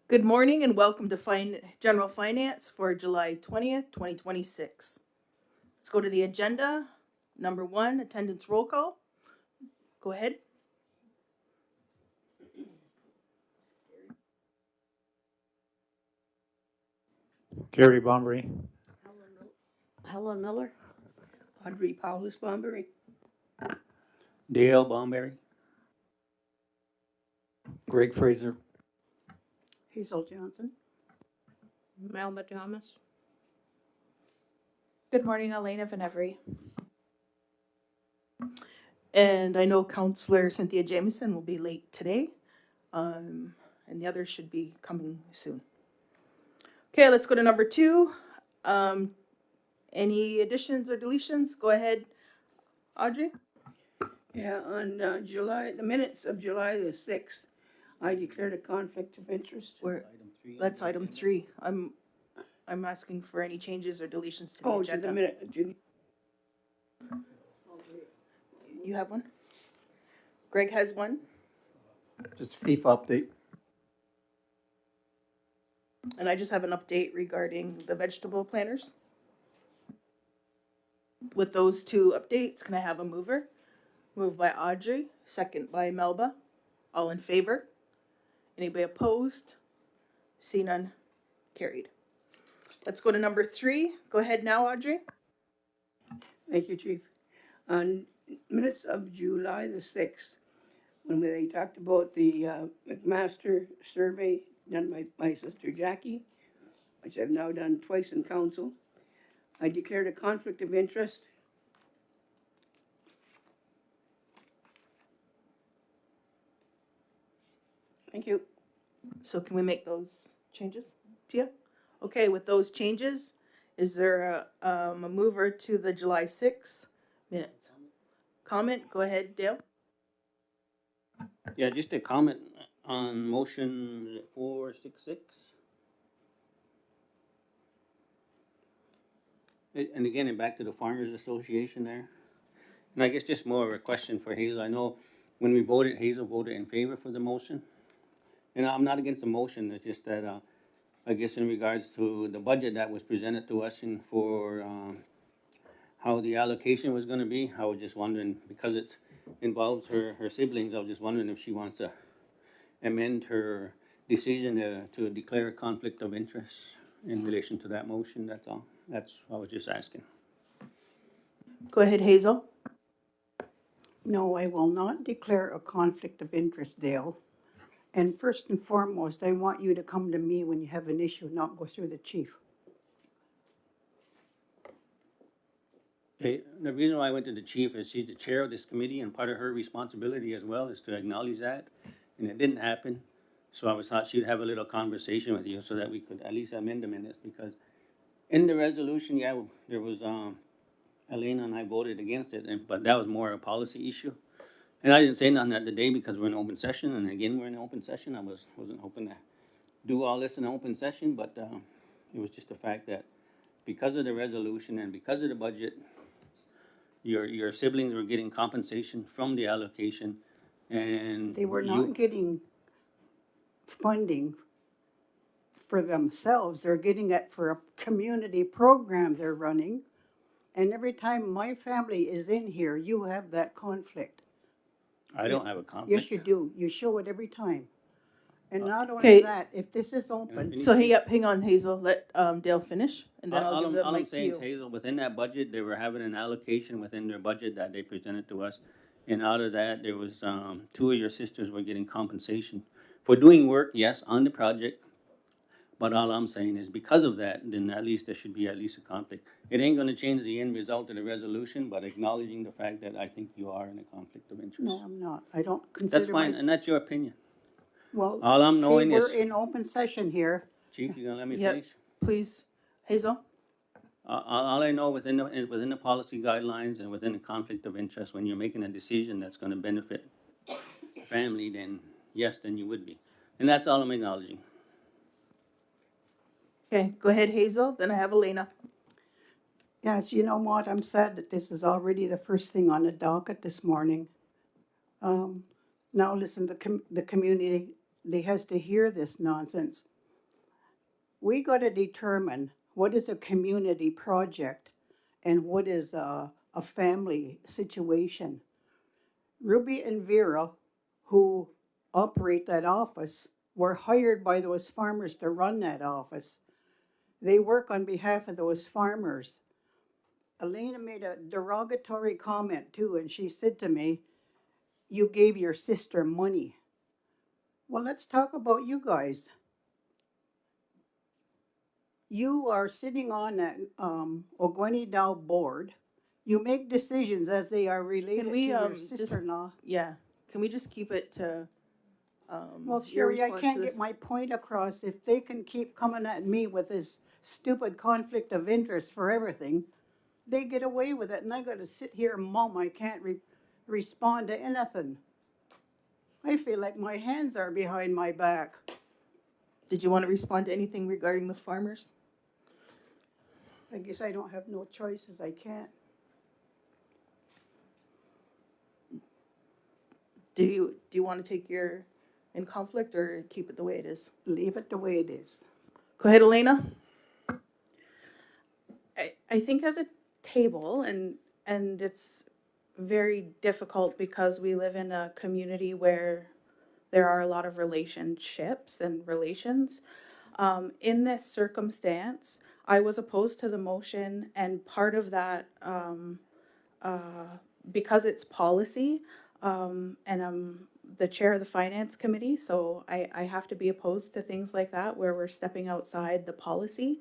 Good morning and welcome to General Finance for July 20th, 2026. Let's go to the agenda. Number 1, attendance roll call. Go ahead. Gary Bombery. Helen Miller. Audrey Paulus Bombery. Dale Bomberry. Greg Fraser. Hazel Johnson. Melba Thomas. Good morning, Elena Venevri. And I know Counselor Cynthia Jameson will be late today, and the others should be coming soon. Okay, let's go to number 2. Any additions or deletions? Go ahead, Audrey. Yeah, on the minutes of July the 6th, I declared a conflict of interest. That's item 3. I'm asking for any changes or deletions to the Oh, agenda. to the minute. You have one? Greg has one. Just FIFA update. And I just have an update regarding the vegetable planters. With those 2 updates, can I have a mover? Moved by Audrey, second by Melba. All in favor? Anybody opposed? See none. Carried. Let's go to number 3. Go ahead now, Audrey. Thank you, Chief. On minutes of July the 6th, when they talked about the McMaster survey done by my sister Jackie, which I've now done twice in council, I declared a conflict of interest. Thank you. So can we make those changes, Tia? Okay, with those changes, is there a mover to the July 6th minutes? Comment? Go ahead, Dale. Yeah, just a comment on motion 466. And again, and back to the Farmers Association there. And I guess just more of a question for Hazel. I know when we voted, Hazel voted in favor for the motion. And I'm not against the motion, it's just that, I guess in regards to the budget that was presented to us and for, how the allocation was gonna be, I was just wondering, because it involves her siblings, I was just wondering if she wants to amend her decision to declare a conflict of interest in relation to that motion, that's all. That's, I was just asking. Go ahead, Hazel. No, I will not declare a conflict of interest, Dale. And first and foremost, I want you to come to me when you have an issue, not go through the chief. Okay, the reason why I went to the chief is she's the chair of this committee, and part of her responsibility as well is to acknowledge that, and it didn't happen. So I was thought she'd have a little conversation with you so that we could at least amend the minutes, because in the resolution, yeah, there was, Elena and I voted against it, but that was more a policy issue. And I didn't say nothing that the day because we're in open session, and again, we're in open session. I wasn't hoping to do all this in open session, but, it was just the fact that because of the resolution and because of the budget, your siblings were getting compensation from the allocation, and They were you, not getting funding for themselves. They're getting it for a community program they're running. And every time my family is in here, you have that conflict. I don't have a conflict. Yes, you do. You show it every time. And not Okay. only that, if this is open, So hang on, Hazel. Let Dale finish, and then I'll give the All I'm mic to saying is, you. Hazel, within that budget, they were having an allocation within their budget that they presented to us. And out of that, there was, 2 of your sisters were getting compensation for doing work, yes, on the project. But all I'm saying is because of that, then at least there should be at least a conflict. It ain't gonna change the end result of the resolution, but acknowledging the fact that I think you are in a conflict of interest. no, I'm not. I don't consider That's fine, myself. and that's your opinion. Well, All I'm see, knowing we're is, in open session here. Chief, you gonna let me Yep. finish? Please, Hazel. All I know within the policy guidelines and within the conflict of interest, when you're making a decision that's gonna benefit the family, then yes, then you would be. And that's all I'm acknowledging. Okay, go ahead, Hazel. Then I have Elena. Yes, you know what? I'm sad that this is already the first thing on the docket this morning. Now listen, the community they has to hear this nonsense. We got to determine what is a community project and what is a family situation. Ruby and Vera, who operate that office, were hired by those farmers to run that office. They work on behalf of those farmers. Elena made a derogatory comment too, and she said to me, "You gave your sister money." Well, let's talk about you guys. You are sitting on that Ogweni Dow board. You make decisions as they are related Can we, to your just- sister-in-law. Yeah, can we just keep it to, Well, your Sherry, I response can't to get this? my point across. If they can keep coming at me with this stupid conflict of interest for everything, they get away with it, and I got to sit here and mum. I can't respond to anything. I feel like my hands are behind my back. Did you want to respond to anything regarding the farmers? I guess I don't have no choices. I can't. Do you want to take your in conflict or keep it the way it is? Leave it the way it is. Go ahead, Elena. I think as a table, and it's very difficult because we live in a community where there are a lot of relationships and relations. In this circumstance, I was opposed to the motion, and part of that, because it's policy, and I'm the chair of the finance committee, so I have to be opposed to things like that where we're stepping outside the policy.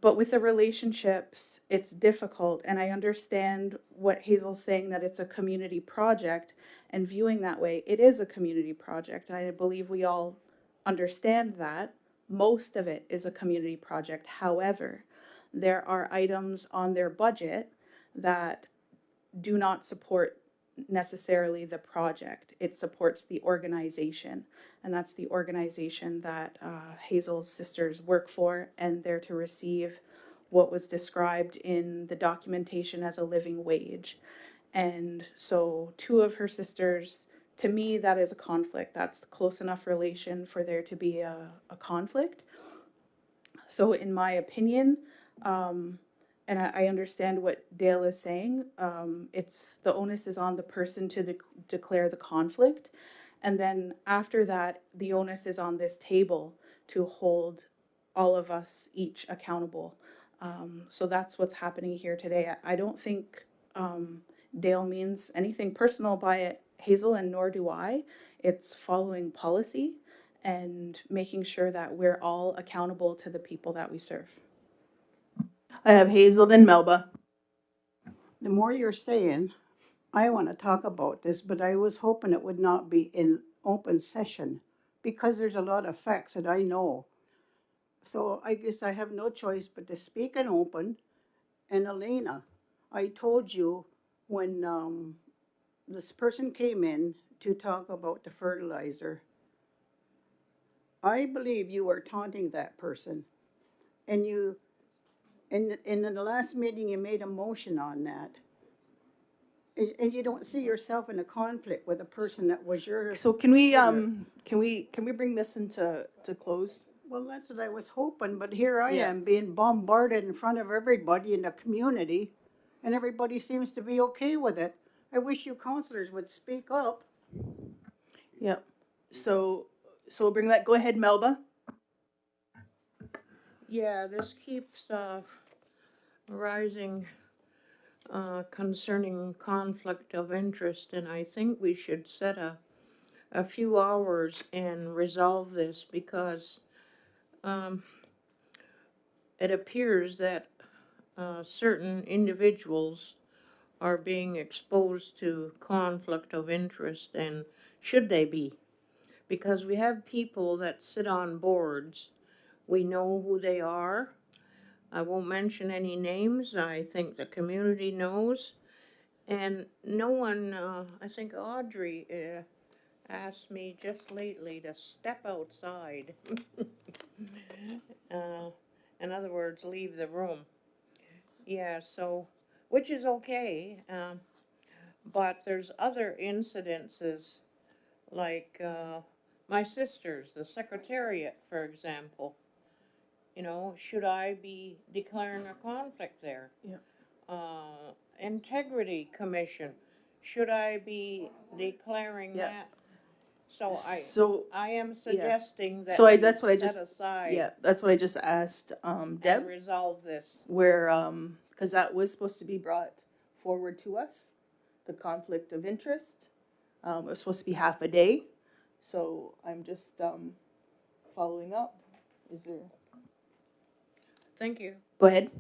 But with the relationships, it's difficult, and I understand what Hazel's saying, that it's a community project, and viewing that way, it is a community project, and I believe we all understand that. Most of it is a community project. However, there are items on their budget that do not support necessarily the project. It supports the organization, and that's the organization that Hazel's sisters work for, and they're to receive what was described in the documentation as a living wage. And so two of her sisters, to me, that is a conflict. That's close enough relation for there to be a conflict. So in my opinion, and I understand what Dale is saying. It's the onus is on the person to declare the conflict, and then after that, the onus is on this table to hold all of us each accountable. So that's what's happening here today. I don't think Dale means anything personal by it, Hazel, and nor do I. It's following policy and making sure that we're all accountable to the people that we serve. I have Hazel, then Melba. The more you're saying, I want to talk about this, but I was hoping it would not be in open session because there's a lot of facts that I know. So I guess I have no choice but to speak in open. And Elena, I told you when this person came in to talk about the fertilizer, I believe you were taunting that person. And you, in the last meeting, you made a motion on that. And you don't see yourself in a conflict with a person that was your. So can we partner. can we bring this into closed? Well, that's what I was hoping, but here I Yeah. am being bombarded in front of everybody in the community, and everybody seems to be okay with it. I wish you counselors would speak up. Yep. So we'll bring that. Go ahead, Melba. Yeah, this keeps rising concerning conflict of interest, and I think we should set a few hours and resolve this because um, it appears that certain individuals are being exposed to conflict of interest, and should they be? Because we have people that sit on boards, we know who they are. I won't mention any names. I think the community knows. And no one, I think Audrey asked me just lately to step outside. In other words, leave the room. Yeah, so, which is okay. But there's other incidences, like my sister's, the secretariat, for example. You know, should I be declaring a conflict there? Yeah. Integrity Commission, should I be declaring Yeah. that? So So, I am yeah. suggesting that So we that's what I set just, aside yeah, that's what I just asked, and Deb, resolve this. where, cause that was supposed to be brought forward to us, the conflict of interest. It was supposed to be half a day, so I'm just, following up. Is there, Thank you. go ahead.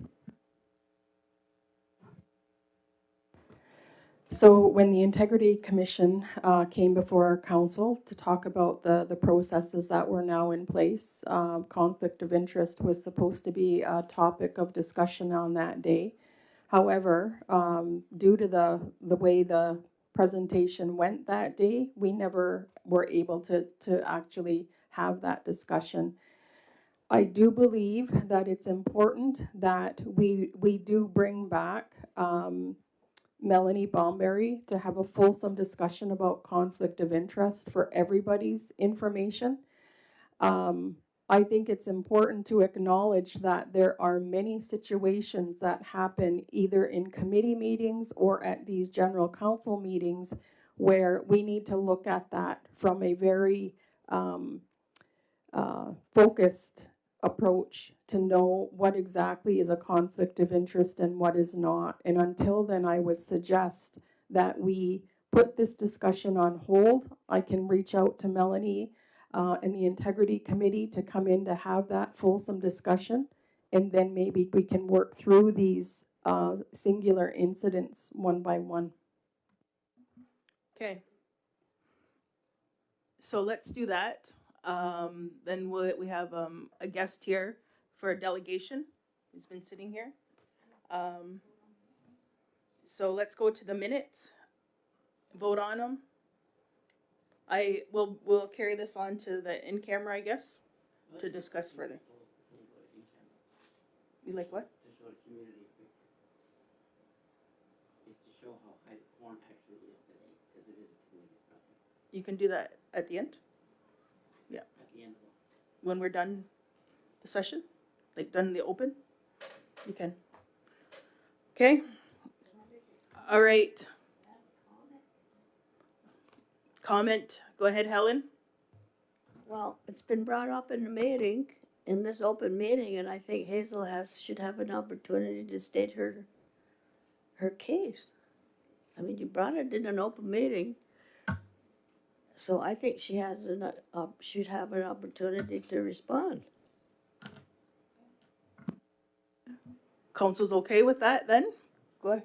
So when the Integrity Commission came before our council to talk about the processes that were now in place, conflict of interest was supposed to be a topic of discussion on that day. However, due to the way the presentation went that day, we never were able to actually have that discussion. I do believe that it's important that we do bring back Melanie Bomberry to have a fulsome discussion about conflict of interest for everybody's information. I think it's important to acknowledge that there are many situations that happen either in committee meetings or at these general council meetings where we need to look at that from a very focused approach to know what exactly is a conflict of interest and what is not. And until then, I would suggest that we put this discussion on hold. I can reach out to Melanie and the Integrity Committee to come in to have that fulsome discussion. And then maybe we can work through these singular incidents one by one. Okay. So let's do that. Then we have a guest here for a delegation who's been sitting here. So let's go to the minutes, vote on them. We'll carry this on to the in camera, I guess, to discuss further. You like what? To show the community is to show how high the corn actually is today, because it is a community project You can do that at the end at the end of it. when we're done the session, like done the open. You can. Okay. All right. Comment. Go ahead, Helen. Well, it's been brought up in the meeting, in this open meeting, and I think Hazel should have an opportunity to state her case. I mean, you brought it in an open meeting, so I think she has should have an opportunity to respond. Council's okay with that then? Go ahead.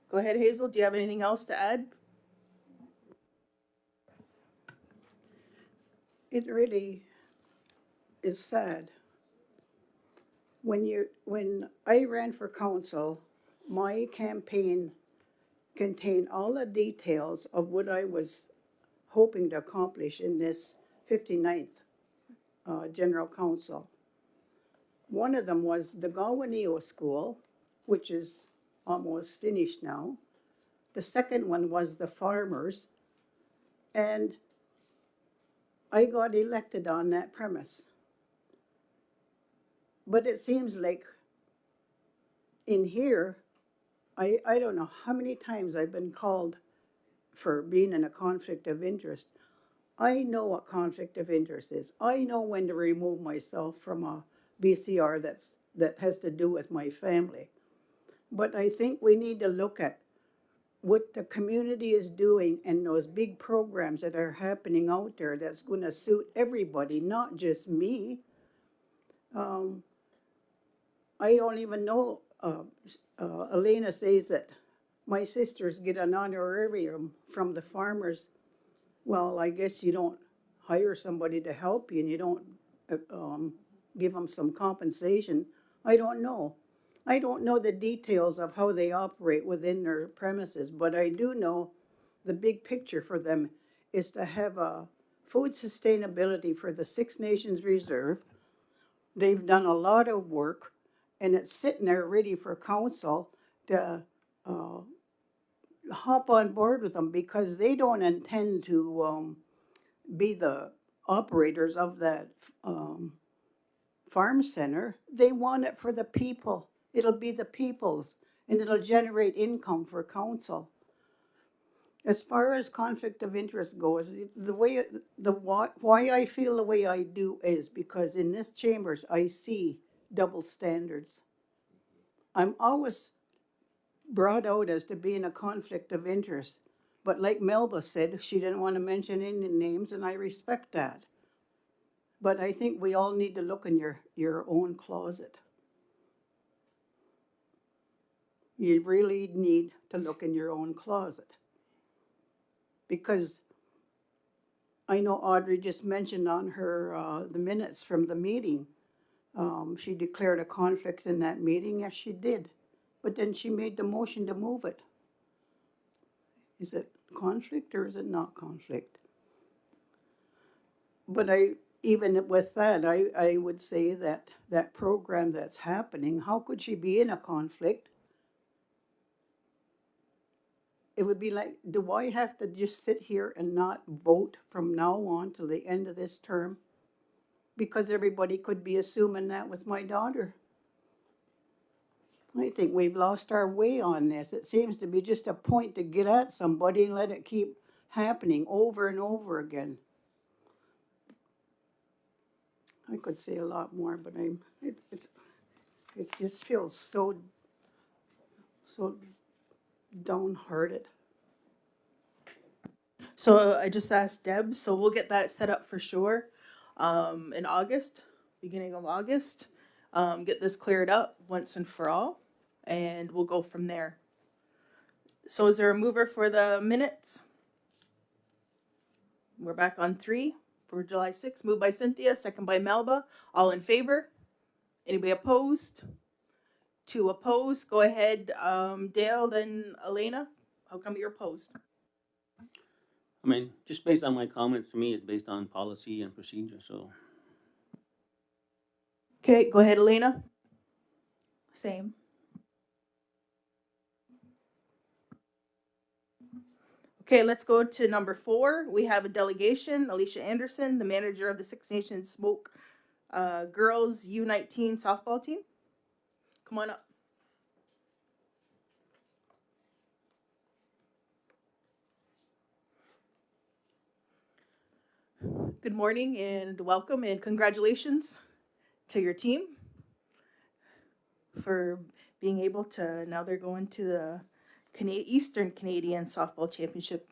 Go ahead, Hazel. Do you have anything else to add? It really is sad. When I ran for council, my campaign contained all the details of what I was hoping to accomplish in this 59th General Council. One of them was the Galwaneo School, which is almost finished now. The second one was the farmers, and I got elected on that premise. But it seems like in here, I don't know how many times I've been called for being in a conflict of interest. I know what conflict of interest is. I know when to remove myself from a BCR that has to do with my family. But I think we need to look at what the community is doing and those big programs that are happening out there that's going to suit everybody, not just me. I don't even know. Elena says that my sisters get an honorarium from the farmers. Well, I guess you don't hire somebody to help you and you don't give them some compensation. I don't know. I don't know the details of how they operate within their premises, but I do know the big picture for them is to have a food sustainability for the Six Nations Reserve. They've done a lot of work and it's sitting there ready for council to hop on board with them because they don't intend to be the operators of that farm center. They want it for the people. It'll be the people's, and it'll generate income for council. As far as conflict of interest goes, the way why I feel the way I do is because in this chambers I see double standards. I'm always brought out as to being a conflict of interest, but like Melba said, she didn't want to mention any names, and I respect that. But I think we all need to look in your own closet. You really need to look in your own closet. Because I know Audrey just mentioned on her the minutes from the meeting, she declared a conflict in that meeting. Yes, she did. But then she made the motion to move it. Is it conflict or is it not conflict? But even with that, I would say that that program that's happening, how could she be in a conflict? It would be like, do I have to just sit here and not vote from now on till the end of this term? Because everybody could be assuming that with my daughter. I think we've lost our way on this. It seems to be just a point to get at somebody and let it keep happening over and over again. I could say a lot more, but it just feels so downhearted. So I just asked Deb, so we'll get that set up for sure in August, beginning of August. Get this cleared up once and for all, and we'll go from there. So is there a mover for the minutes? We're back on 3 for July 6th. Moved by Cynthia, second by Melba. All in favor? Anybody opposed? 2 opposed. Go ahead, Dale, then Elena. How come you're opposed? I mean, just based on my comments, to me, it's based on policy and procedure, so. Okay, go ahead, Elena. Same. Okay, let's go to number 4. We have a delegation. Alicia Anderson, the manager of the Six Nations Smoke Girls U19 softball team. Come on up. Good morning and welcome and congratulations to your team for being able to, now they're going to the Eastern Canadian Softball Championship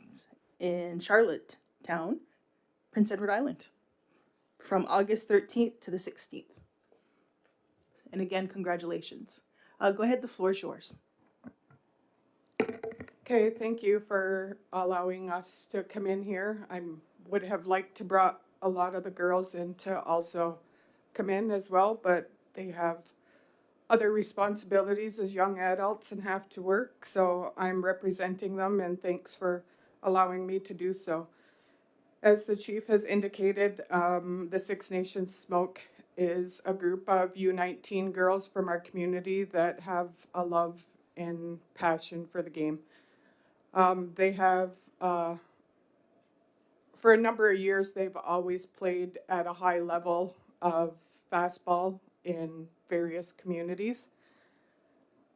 in Charlottetown, Prince Edward Island, from August 13th to the 16th. And again, congratulations. Go ahead, the floor is yours. Okay, thank you for allowing us to come in here. I would have liked to brought a lot of the girls in to also come in as well, but they have other responsibilities as young adults and have to work, so I'm representing them, and thanks for allowing me to do so. As the chief has indicated, the Six Nations Smoke is a group of U19 girls from our community that have a love and passion for the game. They have, for a number of years, they've always played at a high level of fastball in various communities.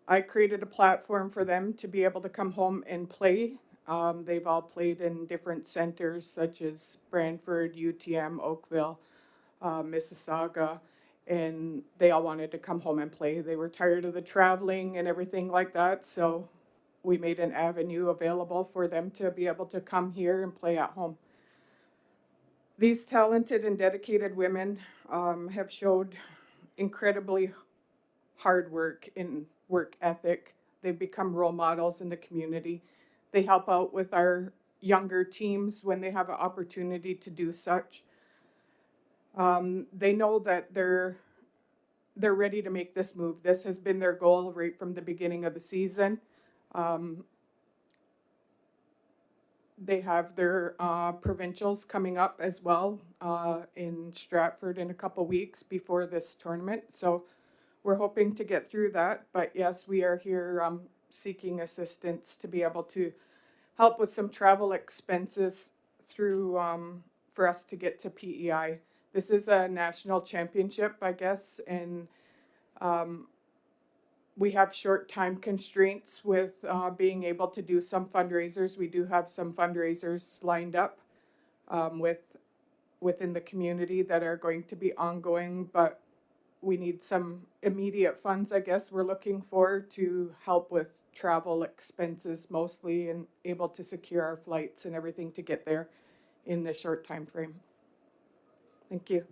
I created a platform for them to be able to come home and play. They've all played in different centers such as Brantford, UTM, Oakville, Mississauga, and they all wanted to come home and play. They were tired of the traveling and everything like that, so we made an avenue available for them to be able to come here and play at home. These talented and dedicated women have showed incredibly hard work and work ethic. They've become role models in the community. They help out with our younger teams when they have an opportunity to do such. They know that they're ready to make this move. This has been their goal right from the beginning of the season. They have their provincials coming up as well in Stratford in a couple weeks before this tournament. So we're hoping to get through that. But yes, we are here seeking assistance to be able to help with some travel expenses through, for us to get to PEI. This is a national championship, I guess, and we have short time constraints with being able to do some fundraisers. We do have some fundraisers lined up within the community that are going to be ongoing, but we need some immediate funds, I guess, we're looking for to help with travel expenses mostly and able to secure our flights and everything to get there in the short time frame. Thank you.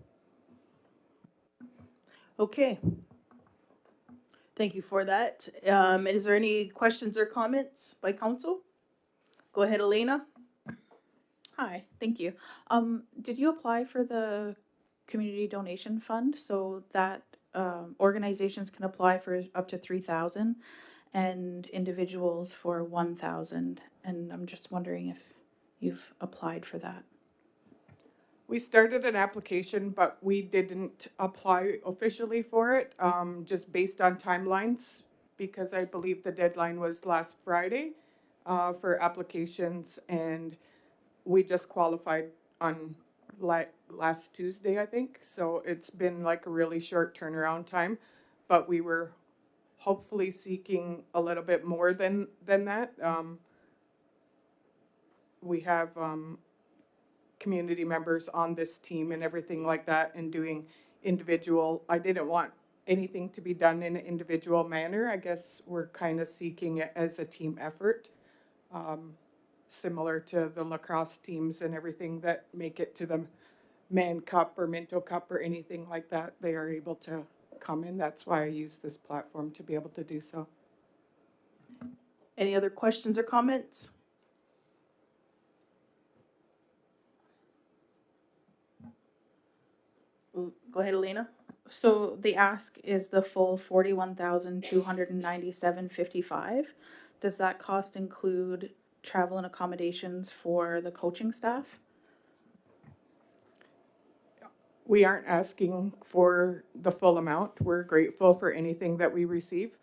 Okay. Thank you for that. Is there any questions or comments by council? Go ahead, Elena. Hi, thank you. Did you apply for the community donation fund so that organizations can apply for up to 3,000 and individuals for 1,000? And I'm just wondering if you've applied for that. We started an application, but we didn't apply officially for it, just based on timelines, because I believe the deadline was last Friday for applications, and we just qualified on last Tuesday, I think. So it's been like a really short turnaround time, but we were hopefully seeking a little bit more than that. We have community members on this team and everything like that, and doing individual. I didn't want anything to be done in an individual manner. I guess we're kind of seeking it as a team effort, similar to the lacrosse teams and everything that make it to the Man Cup or Minto Cup or anything like that. They are able to come in. That's why I use this platform to be able to do so. Any other questions or comments? Go ahead, Elena. So the ask is the full 41,297.55. Does that cost include travel and accommodations for the coaching staff? We aren't asking for the full amount. We're grateful for anything that we receive.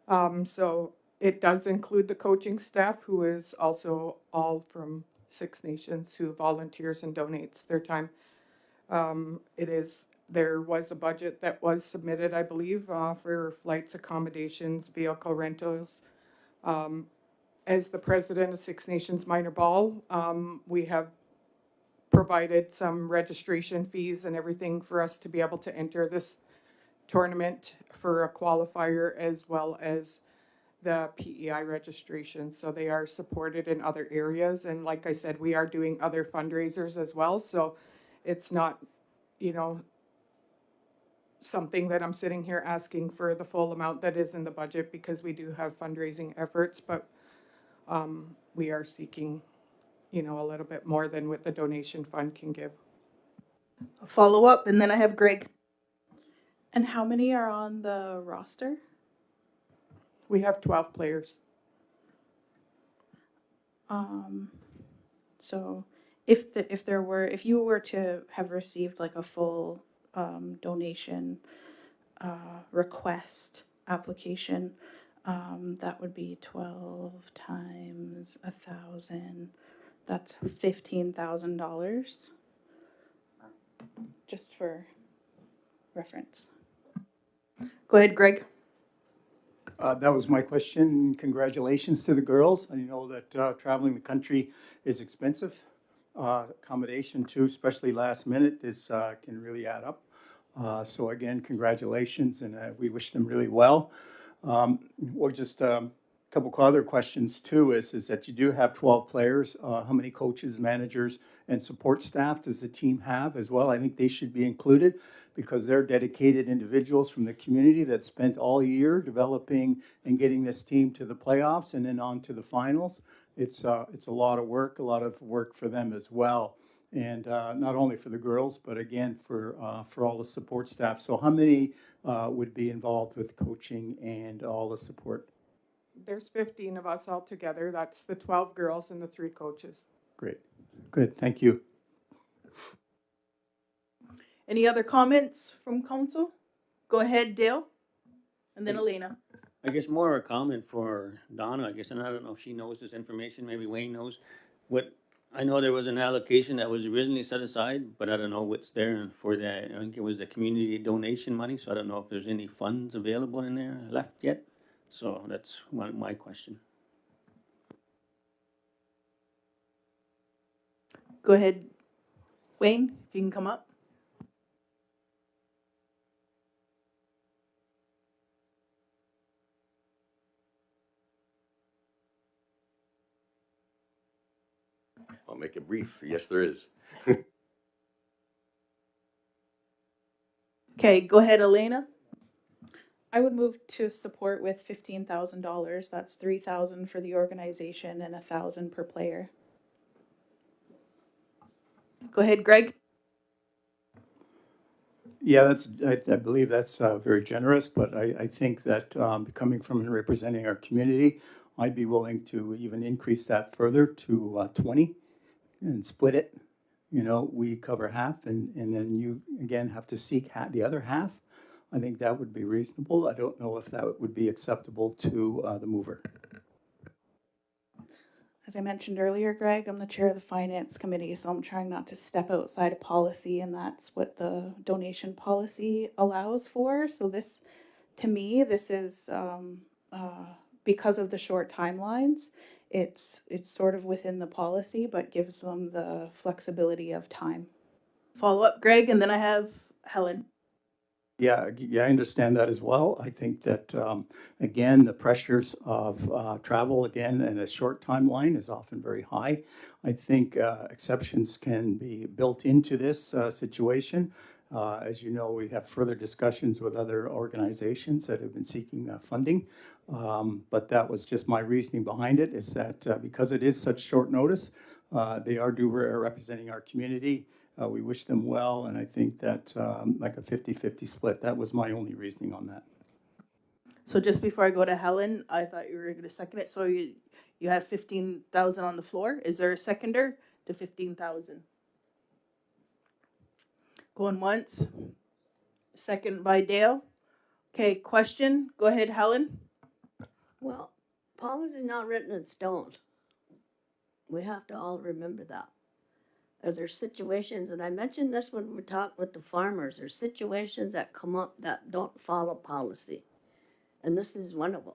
So it does include the coaching staff, who is also all from Six Nations, who volunteers and donates their time. There was a budget that was submitted, I believe, for flights, accommodations, vehicle rentals. As the president of Six Nations Minor Ball, we have provided some registration fees and everything for us to be able to enter this tournament for a qualifier, as well as the PEI registration. So they are supported in other areas. And like I said, we are doing other fundraisers as well. So it's not, something that I'm sitting here asking for the full amount that is in the budget, because we do have fundraising efforts, but we are seeking, a little bit more than what the donation fund can give. A follow up, and then I have Greg. And how many are on the roster? We have 12 players. So if you were to have received like a full donation request application, that would be 12 times 1,000. That's $15,000. Just for reference. Go ahead, Greg. That was my question. Congratulations to the girls. I know that traveling the country is expensive. Accommodation too, especially last minute, can really add up. So again, congratulations, and we wish them really well. Well, just a couple of other questions too is that you do have 12 players. How many coaches, managers, and support staff does the team have as well? I think they should be included, because they're dedicated individuals from the community that spent all year developing and getting this team to the playoffs and then on to the finals. It's a lot of work for them as well. And not only for the girls, but again, for all the support staff. So how many would be involved with coaching and all the support? There's 15 of us all together. That's the 12 girls and the 3 coaches. Great. Good. Thank you. Any other comments from council? Go ahead, Dale, and then Elena. I guess more a comment for Donna, I guess, and I don't know if she knows this information, maybe Wayne knows. What, I know there was an allocation that was originally set aside, but I don't know what's there for that. I think it was the community donation money, so I don't know if there's any funds available in there left yet. So that's my question. Go ahead, Wayne, if you can come up. I'll make it brief. Yes, there is. Okay, go ahead, Elena. I would move to support with $15,000. That's 3,000 for the organization and 1,000 per player. Go ahead, Greg. Yeah, I believe that's very generous, but I think that coming from and representing our community, I'd be willing to even increase that further to 20 and split it. You know, we cover half and then you again have to seek the other half. I think that would be reasonable. I don't know if that would be acceptable to the mover. As I mentioned earlier, Greg, I'm the chair of the finance committee, so I'm trying not to step outside of policy, and that's what the donation policy allows for. So this, to me, this is because of the short timelines. It's sort of within the policy, but gives them the flexibility of time. Follow up, Greg, and then I have Helen. Yeah, I understand that as well. I think that, again, the pressures of travel, again, and a short timeline is often very high. I think exceptions can be built into this situation. As you know, we have further discussions with other organizations that have been seeking funding. But that was just my reasoning behind it, is that because it is such short notice, they are representing our community. We wish them well, and I think that like a 50-50 split, that was my only reasoning on that. So just before I go to Helen, I thought you were going to second it. So you have 15,000 on the floor. Is there a seconder to 15,000? Going once. Second by Dale. Okay, question. Go ahead, Helen. Well, policy is not written in stone. We have to all remember that. There's situations, and I mentioned this when we talked with the farmers, there's situations that come up that don't follow policy. And this is one of them.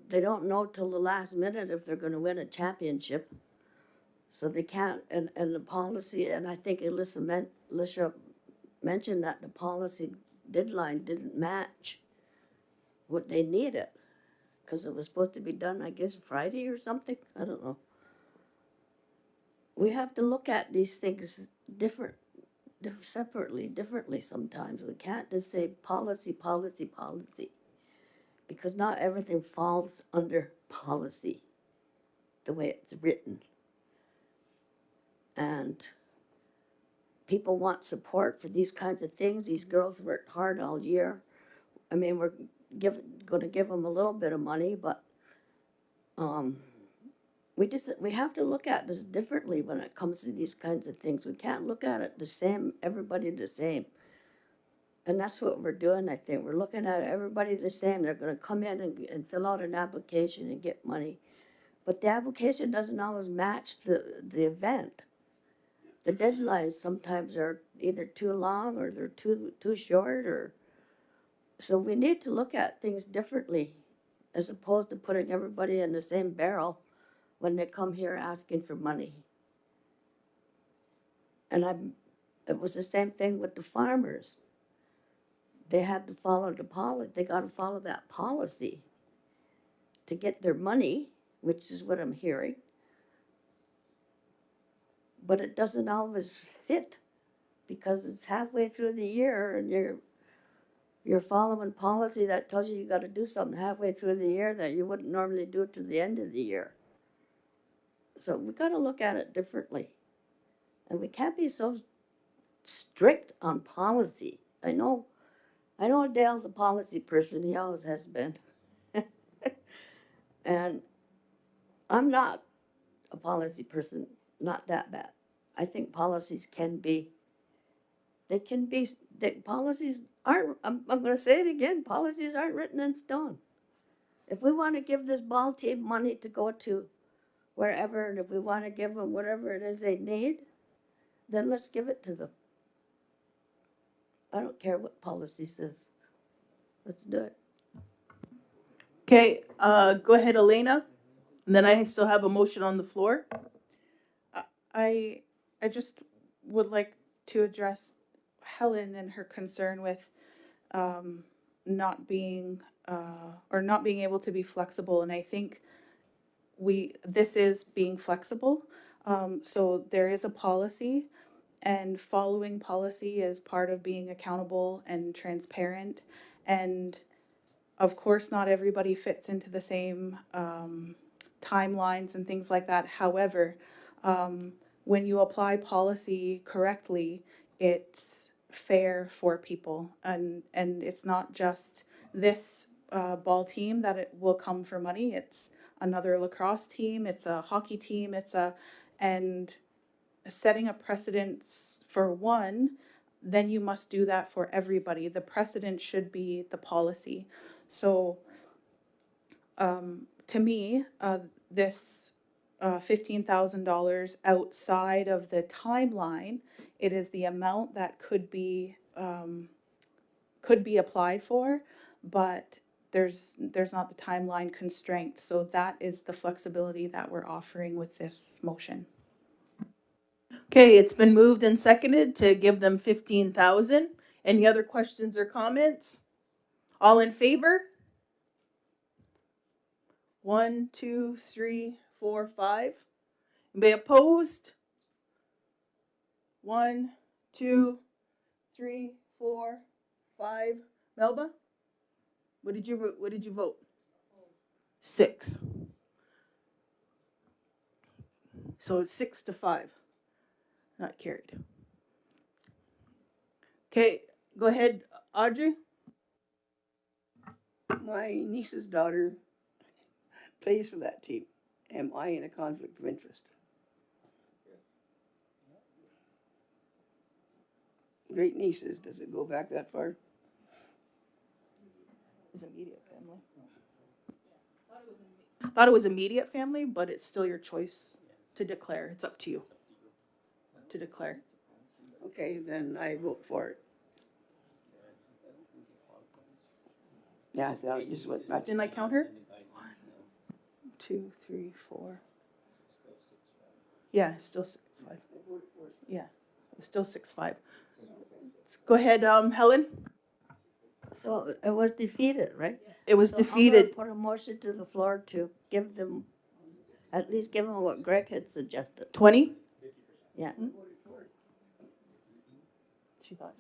They don't know till the last minute if they're going to win a championship. So they can't, and the policy, and I think Alicia mentioned that the policy deadline didn't match what they needed. Because it was supposed to be done, I guess, Friday or something. I don't know. We have to look at these things differently sometimes. We can't just say policy, policy, policy. Because not everything falls under policy the way it's written. And people want support for these kinds of things. These girls worked hard all year. I mean, we're going to give them a little bit of money, but we have to look at this differently when it comes to these kinds of things. We can't look at it the same, everybody the same. And that's what we're doing, I think. We're looking at everybody the same. They're going to come in and fill out an application and get money. But the application doesn't always match the event. The deadlines sometimes are either too long or they're too short. So we need to look at things differently as opposed to putting everybody in the same barrel when they come here asking for money. And it was the same thing with the farmers. They had to follow the policy. They got to follow that policy to get their money, which is what I'm hearing. But it doesn't always fit because it's halfway through the year and you're following policy that tells you got to do something halfway through the year that you wouldn't normally do to the end of the year. So we got to look at it differently. And we can't be so strict on policy. I know Dale's a policy person. He always has been. And I'm not a policy person, not that bad. I think policies They can be, policies aren't, I'm gonna say it again, policies aren't written in stone. If we wanna give this ball team money to go to wherever, and if we wanna give them whatever it is they need, then let's give it to them. I don't care what policy says. Let's do it. Okay, go ahead, Elena. And then I still have a motion on the floor. I just would like to address Helen and her concern with not being or not being able to be flexible, and I think this is being flexible. So there is a policy, and following policy is part of being accountable and transparent. And of course, not everybody fits into the same timelines and things like that. However, when you apply policy correctly, it's fair for people, and it's not just this ball team that it will come for money. It's another lacrosse team. It's a hockey team. And setting a precedence for one, then you must do that for everybody. The precedent should be the policy. So, to me, this $15,000 outside of the timeline, it is the amount that could be applied for, but there's not the timeline constraint. So that is the flexibility that we're offering with this motion. Okay, it's been moved and seconded to give them 15,000. Any other questions or comments? All in favor? 1, 2, 3, 4, 5. Anybody opposed? 1, 2, 3, 4, 5. Melba? What did you vote? 6. So it's 6-5. Not carried. Okay, go ahead, Audrey. My niece's daughter plays for that team. Am I in a conflict of interest? Great nieces, does it go back that far? Is immediate family. Thought it was immediate family, but it's still your choice to declare. It's up to you to declare. Okay, then I vote for it. Yeah, I thought it just went back. Didn't I count her? 1, 2, 3, 4. Yeah, it's still 6-5. Yeah, it's still 6-5. Go ahead, Helen. So it was defeated, right? It was So defeated. I'm gonna put a motion to the floor to give them, at least give them what Greg had suggested. 20. Yeah. She thought.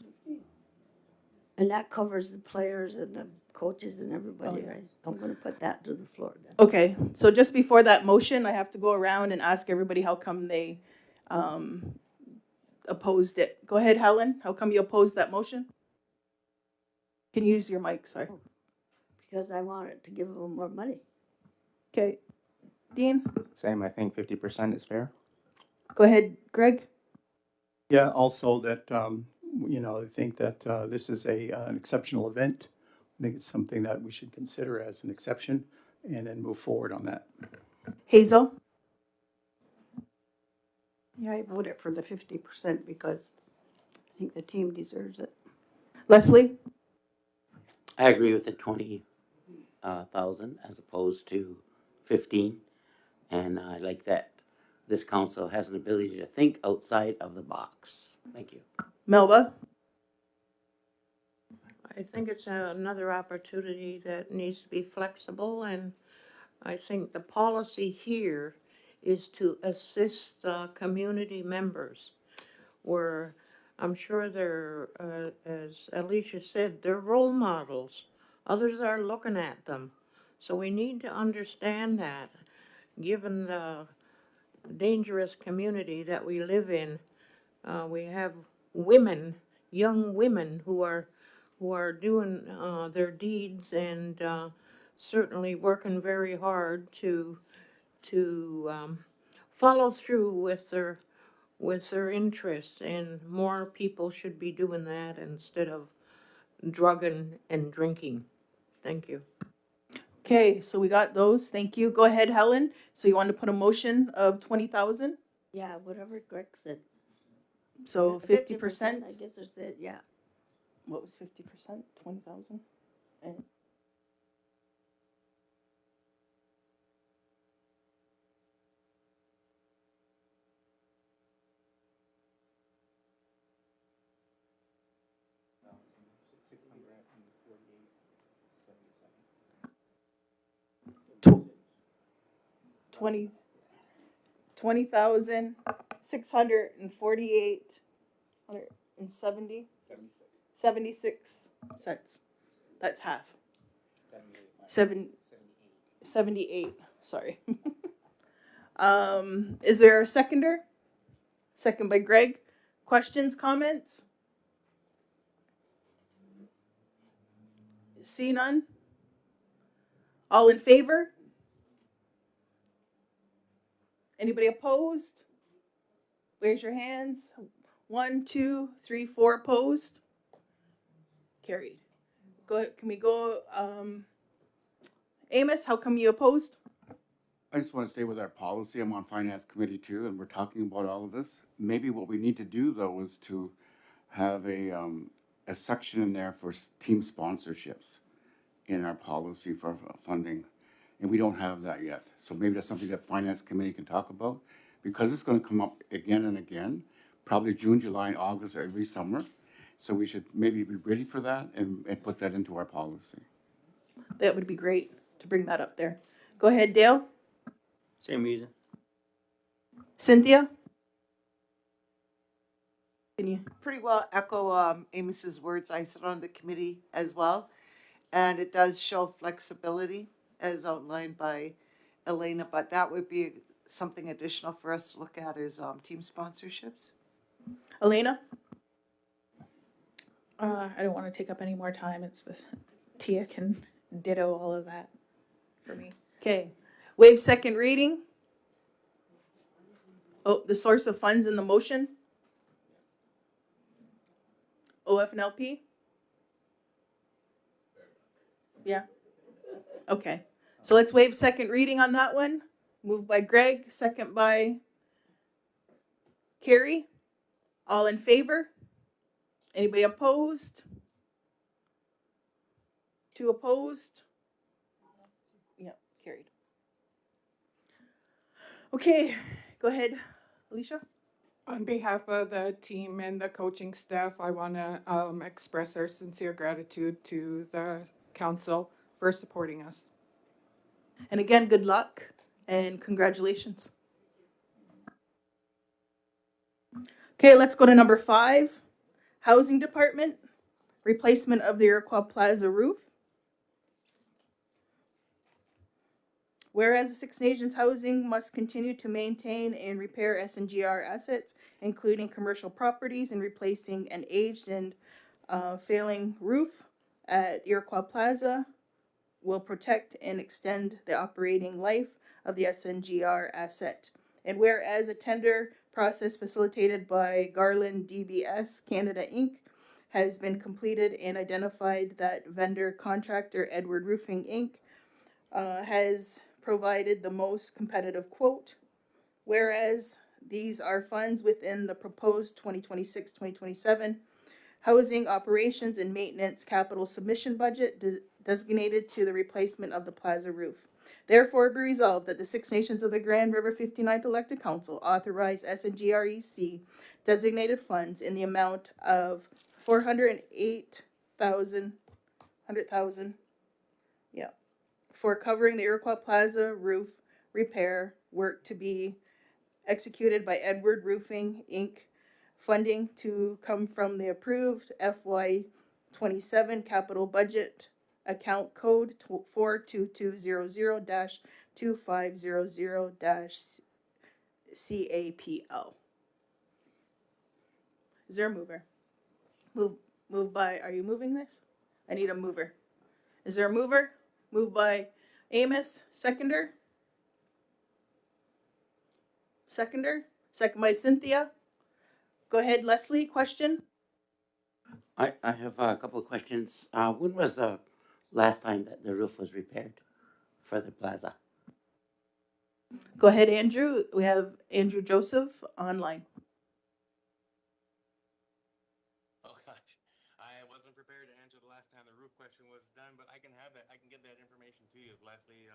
And that covers the players and the coaches and everybody, Oh, yeah. right? I'm gonna put that to the floor then. Okay, so just before that motion, I have to go around and ask everybody how come they opposed it. Go ahead, Helen. How come you opposed that motion? Can you use your mic? Sorry. Because I wanted to give them more money. Okay, Dean. Same, I think 50% is fair. Go ahead, Greg. Yeah, also that, I think that this is an exceptional event. I think it's something that we should consider as an exception and then move forward on that. Hazel. Yeah, I voted for the 50% because I think the team deserves it. Leslie. I agree with the 20,000 as opposed to 15. And I like that this council has an ability to think outside of the box. Thank you. Melba. I think it's another opportunity that needs to be flexible, and I think the policy here is to assist the community members, where I'm sure they're, as Alicia said, they're role models. Others are looking at them. So we need to understand that, given the dangerous community that we live in, we have women, young women who are doing their deeds and certainly working very hard to follow through with with their interests, and more people should be doing that instead of drugging and drinking. Thank you. Okay, so we got those. Thank you. Go ahead, Helen. So you want to put a motion of 20,000? Yeah, whatever Greg said. So 50%? I guess I said, yeah. What was 50%? 20,000? And tw- 20 20,648 170 76 cents. That's half. 78. Sorry. Is there a seconder? Second by Greg. Questions, comments? See none? All in favor? Anybody opposed? Raise your hands. 1, 2, 3, 4 opposed. Carried. Go. Can we go? Amos, how come you opposed? I just want to stay with our policy. I'm on finance committee too, and we're talking about all of this. Maybe what we need to do though is to have a section in there for team sponsorships in our policy for funding, and we don't have that yet. So maybe that's something that finance committee can talk about, because it's going to come up again and again, probably June, July, and August every summer. So we should maybe be ready for that and put that into our policy. That would be great to bring that up there. Go ahead, Dale. Same reason. Cynthia? Can you? Pretty well echo Amos's words. I sit on the committee as well, and it does show flexibility as outlined by Elena, but that would be something additional for us to look at is team sponsorships. Elena? I don't want to take up any more time. It's the Tia can ditto all of that for me. Okay. Waive second reading. Oh, the source of funds in the motion? OFNLP? Yeah. Okay. So let's waive second reading on that one. Moved by Greg, second by Carrie. All in favor? Anybody opposed? 2 opposed? Yep, carried. Okay, go ahead, Alicia. On behalf of the team and the coaching staff, I want to express our sincere gratitude to the council for supporting us. And again, good luck and congratulations. Okay, let's go to number 5. Housing Department, replacement of the Iroquois Plaza roof. Whereas the Six Nations Housing must continue to maintain and repair SNGR assets, including commercial properties, and replacing an aged and failing roof at Iroquois Plaza will protect and extend the operating life of the SNGR asset. And whereas a tender process facilitated by Garland DBS Canada Inc. has been completed and identified that vendor contractor Edward Roofing Inc. Has provided the most competitive quote, whereas these are funds within the proposed 2026-2027 housing operations and maintenance capital submission budget designated to the replacement of the plaza roof. Therefore, be resolved that the Six Nations of the Grand River 59th Elected Council authorize SNGREC designated funds in the amount of $408,000 for covering the Iroquois Plaza roof repair work to be executed by Edward Roofing Inc. Funding to come from the approved FY27 capital budget account code 42200-2500-CAPL. Is there a mover? Move by, are you moving this? I need a mover. Is there a mover? Moved by Amos, seconder? Second by Cynthia. Go ahead, Leslie, question? I have a couple of questions. When was the last time that the roof was repaired for the plaza? Go ahead, Andrew. We have Andrew Joseph online. Oh gosh, I wasn't prepared to answer the last time the roof question was done, but I can have that. I can get that information to you, Leslie,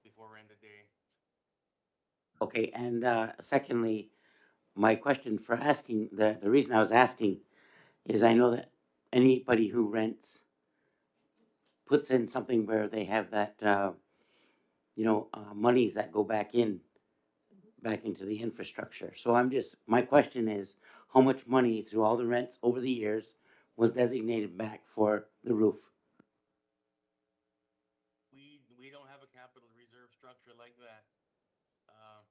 before end of day. Okay, and secondly, my question for asking, the reason I was asking is I know that anybody who rents puts in something where they have that, monies that go back into the infrastructure. So my question is, how much money through all the rents over the years was designated back for the roof? We don't have a capital reserve structure like that. Uh,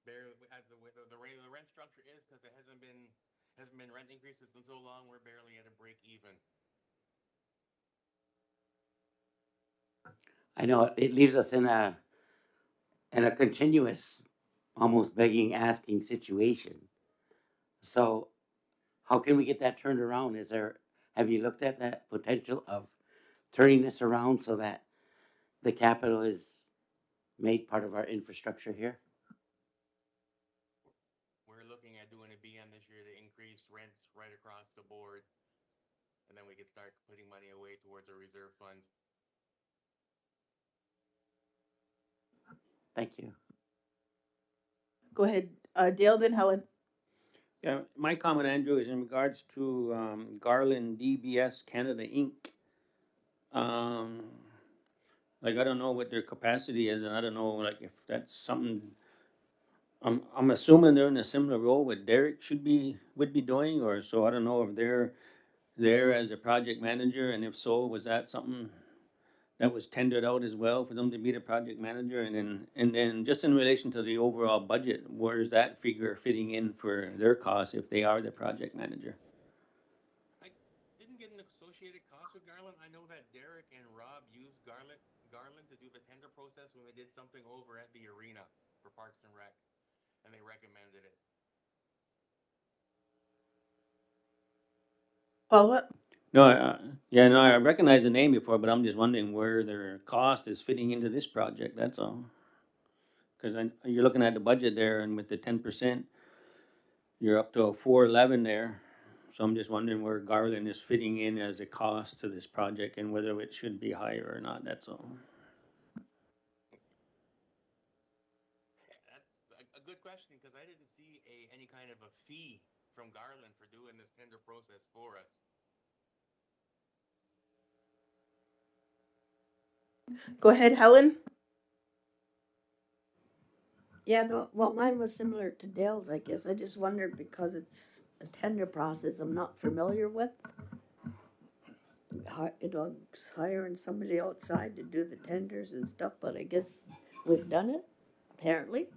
barely the rent structure is because there hasn't been rent increases in so long. We're barely at a break even. I know it leaves us in a continuous, almost begging, asking situation. So how can we get that turned around? Have you looked at that potential of turning this around so that the capital is made part of our infrastructure here? We're looking at doing a BM this year to increase rents right across the board, and then we could start putting money away towards a reserve fund. Thank you. Go ahead, Dale, then Helen. Yeah, my comment, Andrew, is in regards to Garland DBS Canada Inc. Like I don't know what their capacity is, and I don't know like if that's something. I'm assuming they're in a similar role what Derek would be doing, or so I don't know if they're there as a project manager, and if so, was that something that was tendered out as well for them to be the project manager? And then just in relation to the overall budget, where is that figure fitting in for their costs if they are the project manager? I didn't get an associated cost with Garland. I know that Derek and Rob used Garland to do the tender process when they did something over at the arena for Parks and Rec, and they recommended it. Follow up? No, yeah, no, I recognize the name before, but I'm just wondering where their cost is fitting into this project. That's all. Because you're looking at the budget there, and with the 10%, you're up to a 411 there. So I'm just wondering where Garland is fitting in as a cost to this project, and whether it should be higher or not. That's all. That's a good question because I didn't see any kind of a fee from Garland for doing this tender process for us. Go ahead, Helen. Yeah, no, well, mine was similar to Dale's, I guess. I just wondered because it's a tender process I'm not familiar with. Hiring somebody outside to do the tenders and stuff, but I guess we've done it, apparently.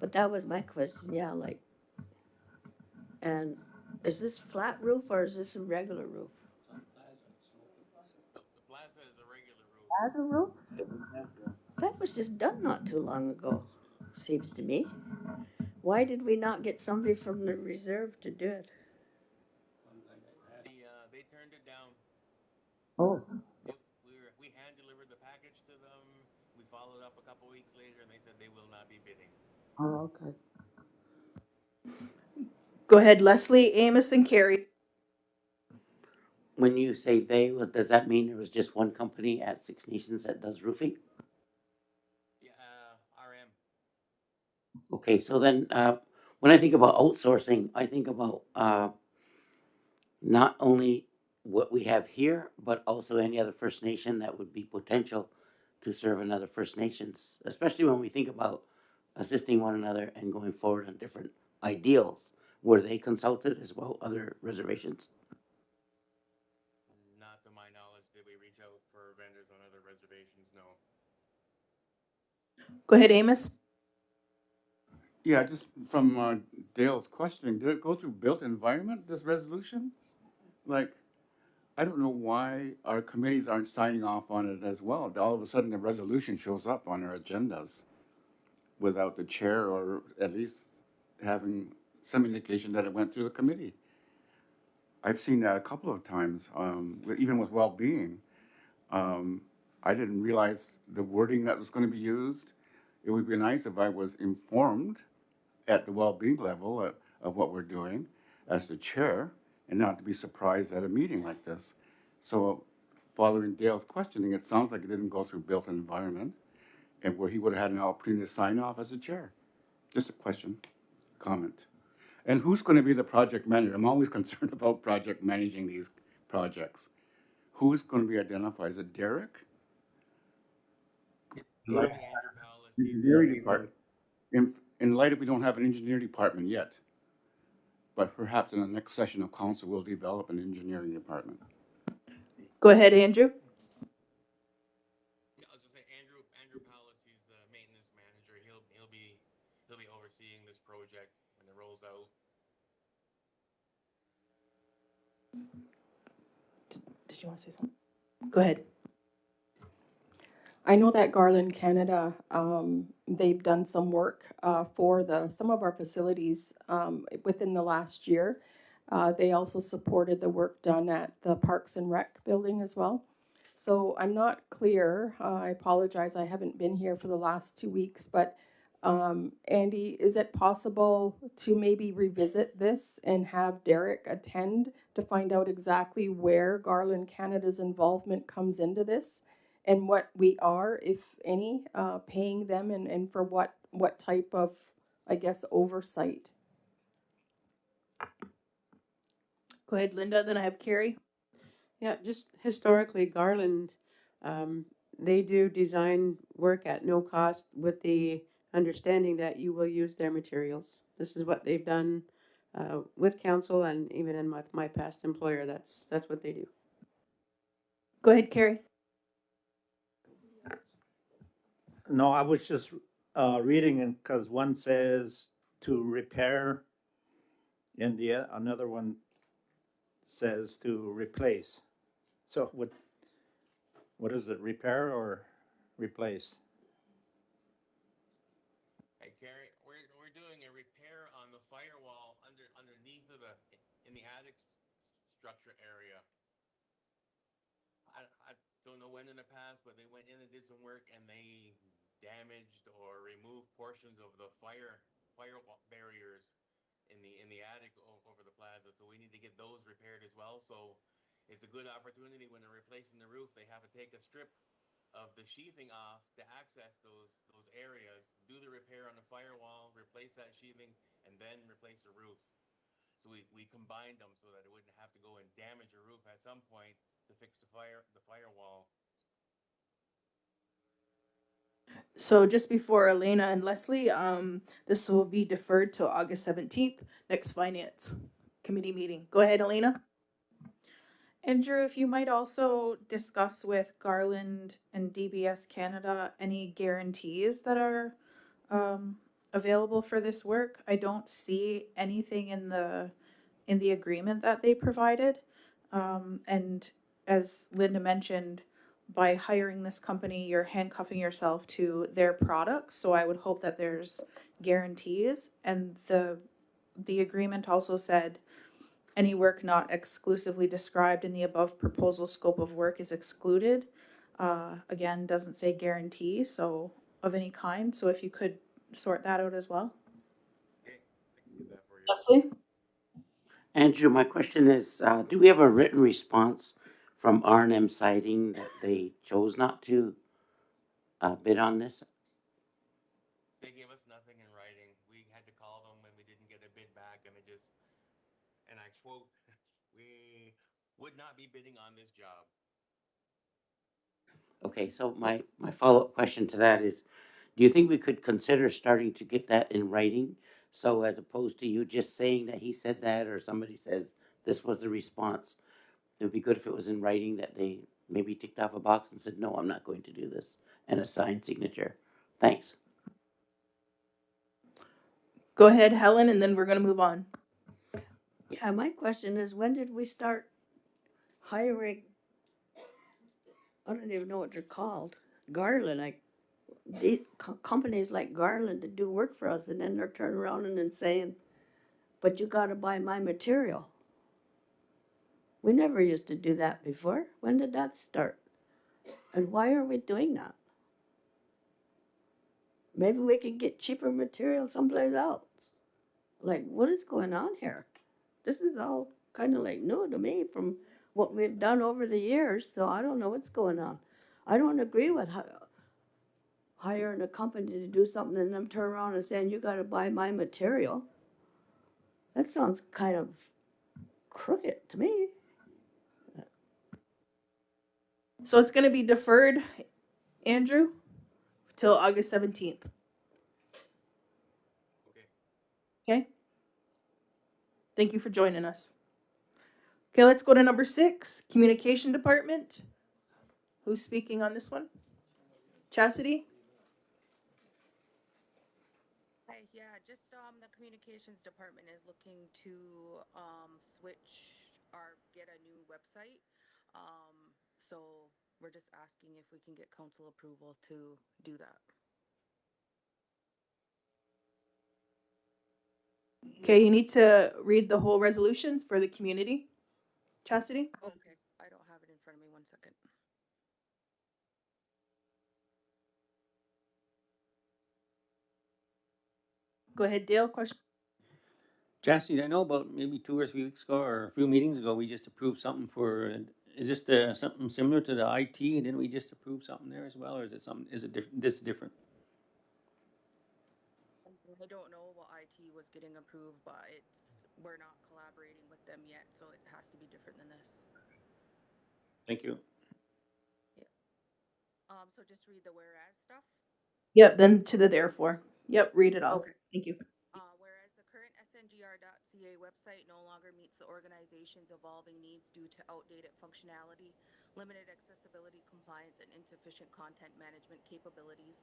But that was my question, yeah, like, and is this flat roof or is this a regular roof? The plaza is a regular roof. As a roof? That was just done not too long ago, seems to me. Why did we not get somebody from the reserve to do it? They turned it down. Oh. We hand delivered the package to them. We followed up a couple weeks later, and they said they will not be bidding. Oh, okay. Go ahead, Leslie, Amos, then Carrie. When you say they, does that mean there was just one company at Six Nations that does roofing? Yeah, RM. Okay, so then when I think about outsourcing, I think about not only what we have here, but also any other First Nation that would be potential to serve another First Nations, especially when we think about assisting one another and going forward on different ideals. Were they consulted as well, other reservations? Not to my knowledge, did we reach out for vendors on other reservations? No. Go ahead, Amos. Yeah, just from Dale's questioning, did it go through built environment, this resolution? Like, I don't know why our committees aren't signing off on it as well. All of a sudden, the resolution shows up on our agendas without the chair or at least having some indication that it went through the committee. I've seen that a couple of times, even with well-being. Um, I didn't realize the wording that was going to be used. It would be nice if I was informed at the well-being level of what we're doing as the chair, and not to be surprised at a meeting like this. So following Dale's questioning, it sounds like it didn't go through built environment, and where he would have had an opportunity to sign off as a chair. Just a question, comment. And who's going to be the project manager? I'm always concerned about project managing these projects. Who's going to be identified? Is it Derek? It's going to be Andrew Powell. He's the Engineering department. In light of we don't have an engineering department yet, but perhaps in the next session of council, we'll develop an engineering department. Go ahead, Andrew. Yeah, I was gonna say Andrew Powell. He's the maintenance manager. He'll be overseeing this project when it rolls out. Did you want to say something? Go ahead. I know that Garland Canada, they've done some work for some of our facilities within the last year. They also supported the work done at the Parks and Rec building as well. So I'm not clear. I apologize. I haven't been here for the last 2 weeks, but Andy, is it possible to maybe revisit this and have Derek attend to find out exactly where Garland Canada's involvement comes into this? And what we are, if any, paying them, and for what type of, I guess, oversight. Go ahead, Linda. Then I have Carrie. Yeah, just historically, Garland, they do design work at no cost with the understanding that you will use their materials. This is what they've done with council, and even in my past employer, that's what they do. Go ahead, Carrie. No, I was just reading it because one says to repair, and the another one says to replace. So what is it? Repair or replace? Hey, Carrie, we're doing a repair on the firewall underneath of in the attic structure area. I don't know when in the past, but they went in and did some work and they damaged or removed portions of the fire barriers in the attic over the plaza. So we need to get those repaired as well. So it's a good opportunity when they're replacing the roof. They have to take a strip of the sheathing off to access those areas, do the repair on the firewall, replace that sheathing, and then replace the roof. So we combined them so that it wouldn't have to go and damage a roof at some point to fix the firewall. So just before Elena and Leslie, this will be deferred till August 17th, next finance committee meeting. Go ahead, Elena. Andrew, if you might also discuss with Garland and DBS Canada any guarantees that are available for this work. I don't see anything in the agreement that they provided, and as Linda mentioned, by hiring this company, you're handcuffing yourself to their products. So I would hope that there's guarantees, and the agreement also said any work not exclusively described in the above proposal scope of work is excluded. Again, doesn't say guarantee, so of any kind. So if you could sort that out as well. Okay, I can do that for you. Leslie? Andrew, my question is, do we have a written response from R&M Siding that they chose not to bid on this? They gave us nothing in writing. We had to call them when we didn't get a bid back, and and I quote, we would not be bidding on this job. Okay, so my follow-up question to that is, do you think we could consider starting to get that in writing? So as opposed to you just saying that he said that, or somebody says this was the response, it would be good if it was in writing that they maybe ticked off a box and said, no, I'm not going to do this, and a signed signature. Thanks. Go ahead, Helen, and then we're going to move on. Yeah, my question is, when did we start hiring? I don't even know what they're called. Garland, companies like Garland to do work for us, and then they're turning around and then saying, but you gotta buy my material. We never used to do that before. When did that start? And why are we doing that? Maybe we could get cheaper material someplace else. Like, what is going on here? This is all kind of like new to me from what we've done over the years, so I don't know what's going on. I don't agree with hiring a company to do something and them turn around and saying, you gotta buy my material. That sounds kind of crooked to me. So it's gonna be deferred, Andrew, till August 17th. Okay. Okay? Thank you for joining us. Okay, let's go to number 6, Communication Department. Who's speaking on this one? Chastity? Hi, yeah, just the communications department is looking to switch or get a new website. So we're just asking if we can get council approval to do that. Okay, you need to read the whole resolution for the community. Chastity? Okay, I don't have it in front of me. 1 second. Go ahead, Dale. Question? Chastity, I know about maybe 2 or 3 weeks ago or a few meetings ago, we just approved something for, is this something similar to the IT? Didn't we just approve something there as well, or is it something, is it this is different? I don't know what IT was getting approved, but we're not collaborating with them yet, so it has to be different than this. Thank you. Yeah. So just read the whereas stuff. Yep, then to the therefore. Yep, read it all. Okay. Thank you. Whereas the current SNGR.ca website no longer meets the organization's evolving needs due to outdated functionality, limited accessibility compliance, and insufficient content management capabilities.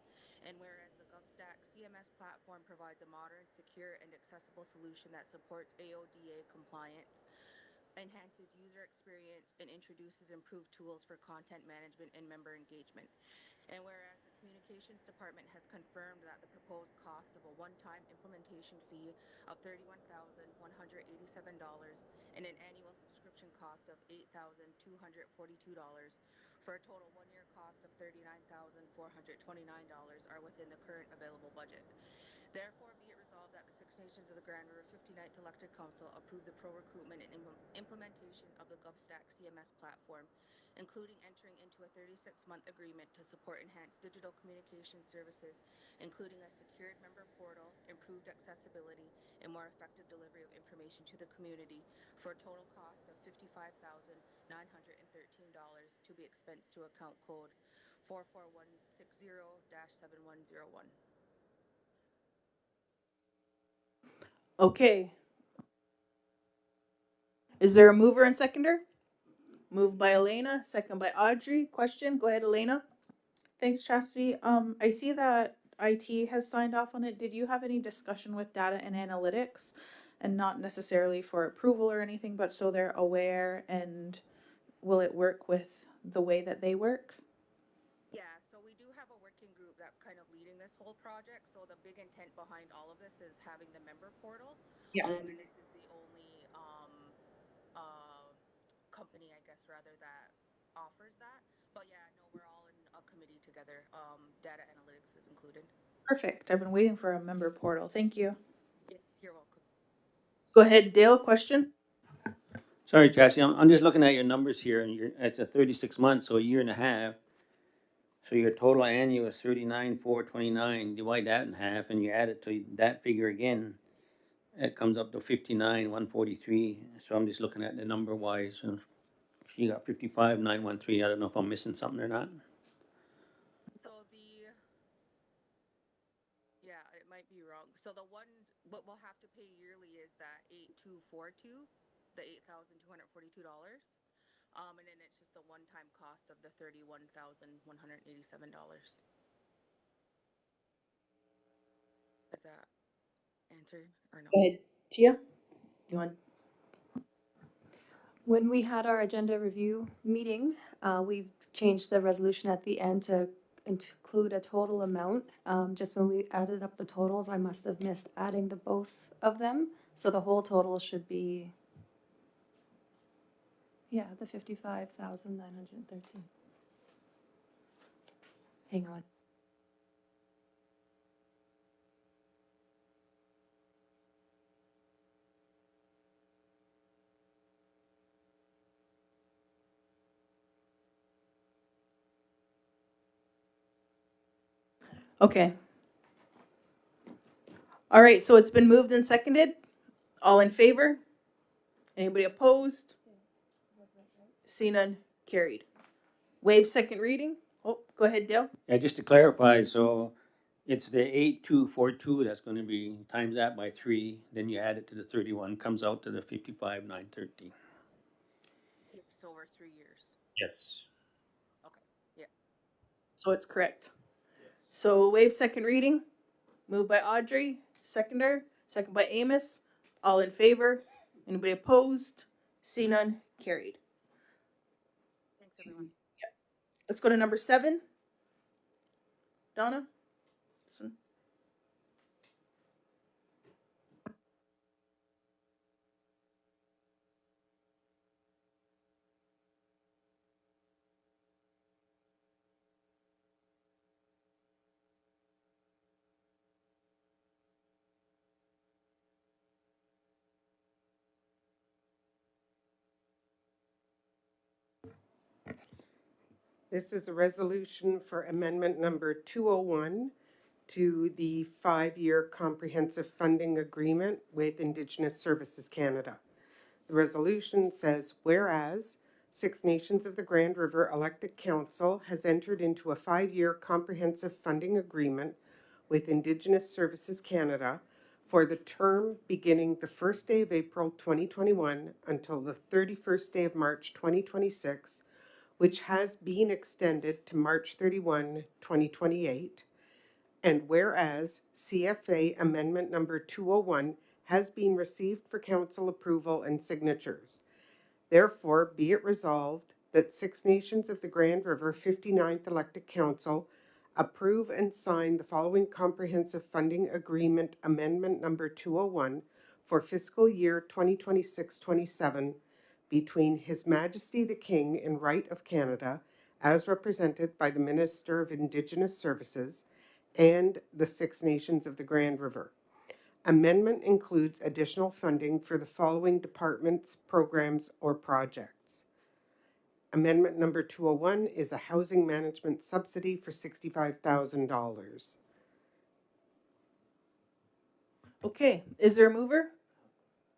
And whereas the GovStack CMS platform provides a modern, secure, and accessible solution that supports AODA compliance, enhances user experience, and introduces improved tools for content management and member engagement. And whereas the Communications Department has confirmed that the proposed cost of a one-time implementation fee of $31,187 and an annual subscription cost of $8,242 for a total one-year cost of $39,429 are within the current available budget. Therefore, be it resolved that the Six Nations of the Grand River 59th Elected Council approve the pro-recruitment and implementation of the GovStack CMS platform, including entering into a 36-month agreement to support enhanced digital communication services, including a secured member portal, improved accessibility, and more effective delivery of information to the community for a total cost of $55,913 to be expensed to account code 44160-7101. Okay. Is there a mover and seconder? Moved by Elena, second by Audrey. Question? Go ahead, Elena. Thanks, Chastity. I see that IT has signed off on it. Did you have any discussion with data and analytics? And not necessarily for approval or anything, but so they're aware, and will it work with the way that they work? Yeah, so we do have a working group that's kind of leading this whole project. So the big intent behind all of this is having the member portal. Yeah. And this is the only company, I guess, rather that offers that. But yeah, no, we're all in a committee together. Data analytics is included. Perfect. I've been waiting for a member portal. Thank you. Yeah, you're welcome. Go ahead, Dale. Question? Sorry, Chastity, I'm just looking at your numbers here, and it's a 36 months, so a year and a half. So your total annual is 39,429. Divide that in half, and you add it to that figure again. It comes up to 59,143. So I'm just looking at the number wise. So you got 55,913. I don't know if I'm missing something or not. So yeah, it might be wrong. So what we'll have to pay yearly is that 8,242, the $8,242. And then it's just the one-time cost of the $31,187. Is that answered or no? Go ahead, Tia. You want? When we had our agenda review meeting, we've changed the resolution at the end to include a total amount. Just when we added up the totals, I must have missed adding the both of them. So the whole total should be, yeah, the 55,913. Hang on. Okay. All right, so it's been moved and seconded. All in favor? Anybody opposed? See none, carried. Waive second reading. Oh, go ahead, Dale. Yeah, just to clarify, so it's the 8242 that's gonna be, times that by 3, then you add it to the 31, comes out to the 55,913. So over 3 years. Yes. Okay, yeah. So it's correct. So waive second reading. Moved by Audrey, second by Amos. All in favor? Anybody opposed? See none, carried. Thanks, everyone. Let's go to number 7. Donna? This one. This is a resolution for amendment number 201 to the 5-year comprehensive funding agreement with Indigenous Services Canada. The resolution says, whereas Six Nations of the Grand River Elected Council has entered into a 5-year comprehensive funding agreement with Indigenous Services Canada for the term beginning the 1st day of April 2021 until the 31st day of March 2026, which has been extended to March 31, 2028. And whereas CFA Amendment Number 201 has been received for council approval and signatures. Therefore, be it resolved that Six Nations of the Grand River 59th Elected Council approve and sign the following comprehensive funding agreement amendment number 201 for fiscal year 2026-27 between His Majesty the King in Right of Canada, as represented by the Minister of Indigenous Services, and the Six Nations of the Grand River. Amendment includes additional funding for the following departments, programs, or projects. Amendment number 201 is a housing management subsidy for $65,000. Okay, is there a mover?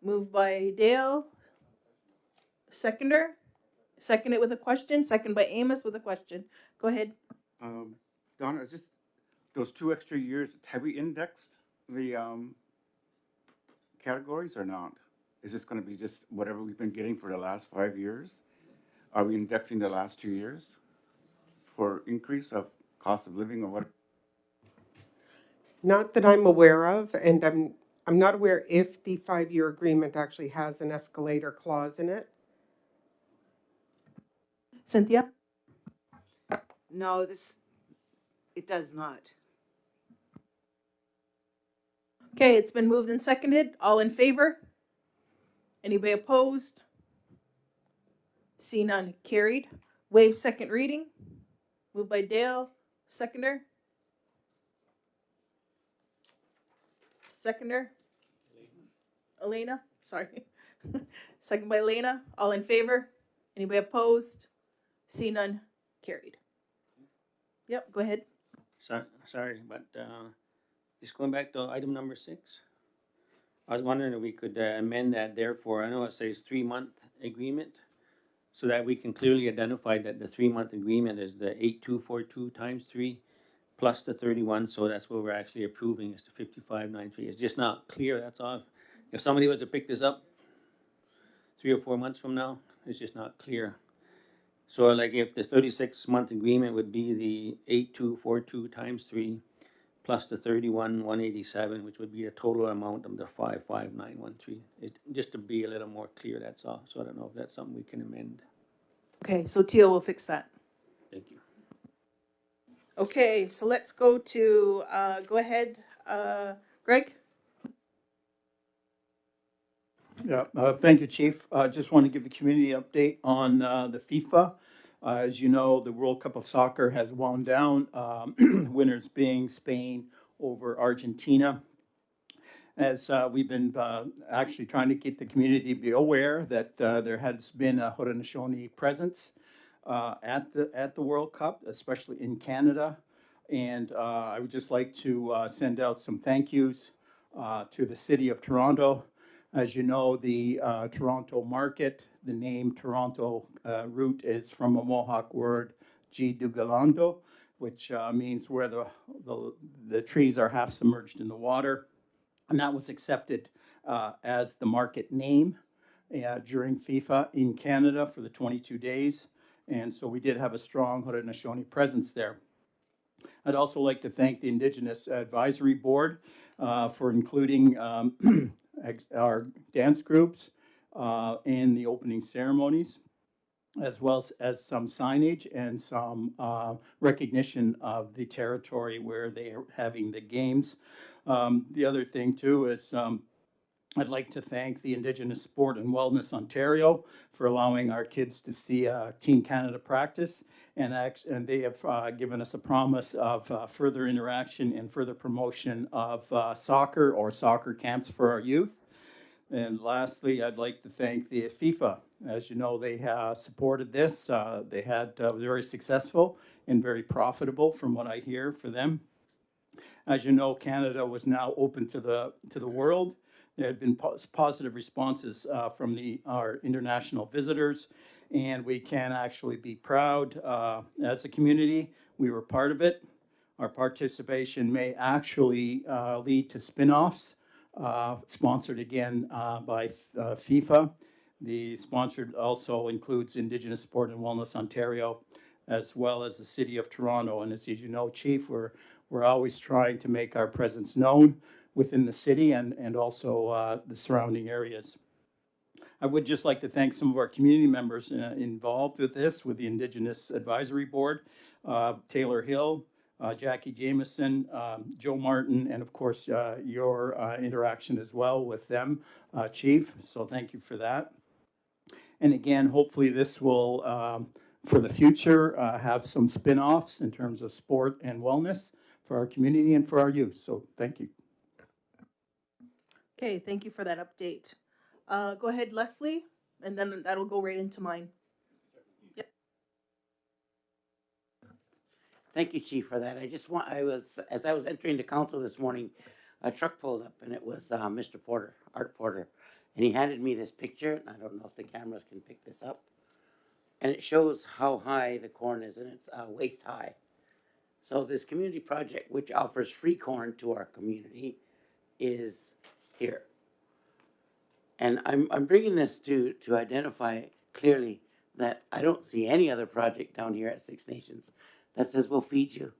Moved by Dale. Seconder? Second it with a question. Second by Amos with a question. Go ahead. Donna, is just those 2 extra years, have we indexed the categories or not? Is this going to be just whatever we've been getting for the last 5 years? Are we indexing the last 2 years for increase of cost of living or what? Not that I'm aware of, and I'm not aware if the 5-year agreement actually has an escalator clause in it. Cynthia? No, it does not. Okay, it's been moved and seconded. All in favor? Anybody opposed? See none, carried. Waive second reading. Moved by Dale. Seconder? Elena? Sorry. Second by Elena. All in favor? Anybody opposed? See none, carried. Yep, go ahead. Sorry, but just going back to item number 6. I was wondering if we could amend that therefore, I know it says 3-month agreement, so that we can clearly identify that the 3-month agreement is the 8242 times 3 plus the 31, so that's what we're actually approving is the 5593. It's just not clear, that's all. If somebody was to pick this up 3 or 4 months from now, it's just not clear. So like if the 36-month agreement would be the 8242 times 3 plus the 31,187, which would be a total amount of the 55,913. Just to be a little more clear, that's all. So I don't know if that's something we can amend. Okay, so Tia will fix that. Thank you. Okay, so let's go to, go ahead, Greg? Yeah, thank you, Chief. Just want to give the community update on the FIFA. As you know, the World Cup of Soccer has wound down, winners being Spain over Argentina. As we've been actually trying to get the community be aware that there has been a Haudenosaunee presence at the World Cup, especially in Canada. And I would just like to send out some thank yous to the City of Toronto. As you know, the Toronto market, the name Toronto root is from a Mohawk word, G-Dugalando, which means where the trees are half submerged in the water. And that was accepted as the market name during FIFA in Canada for the 22 days. And so we did have a strong Haudenosaunee presence there. I'd also like to thank the Indigenous Advisory Board for including our dance groups in the opening ceremonies, as well as some signage and some recognition of the territory where they are having the games. The other thing too is I'd like to thank the Indigenous Sport and Wellness Ontario for allowing our kids to see Team Canada practice, and they have given us a promise of further interaction and further promotion of soccer or soccer camps for our youth. And lastly, I'd like to thank the FIFA. As you know, they supported this. They had was very successful and very profitable, from what I hear, for them. As you know, Canada was now open to the world. There had been positive responses from our international visitors, and we can actually be proud as a community. We were part of it. Our participation may actually lead to spin-offs, sponsored again by FIFA. The sponsored also includes Indigenous Sport and Wellness Ontario, as well as the City of Toronto. And as you know, Chief, we're always trying to make our presence known within the city and also the surrounding areas. I would just like to thank some of our community members involved with this, with the Indigenous Advisory Board, Taylor Hill, Jackie Jameson, Joe Martin, and of course your interaction as well with them, Chief. So thank you for that. And again, hopefully this will, for the future, have some spin-offs in terms of sport and wellness for our community and for our youth. So thank you. Okay, thank you for that update. Go ahead, Leslie, and then that'll go right into mine. Yep. Thank you, Chief, for that. As I was entering the council this morning, a truck pulled up, and it was Mr. Porter, Art Porter, and he handed me this picture, and I don't know if the cameras can pick this up, and it shows how high the corn is, and it's waist high. So this community project, which offers free corn to our community, is here. And I'm bringing this to identify clearly that I don't see any other project down here at Six Nations that says we'll feed you,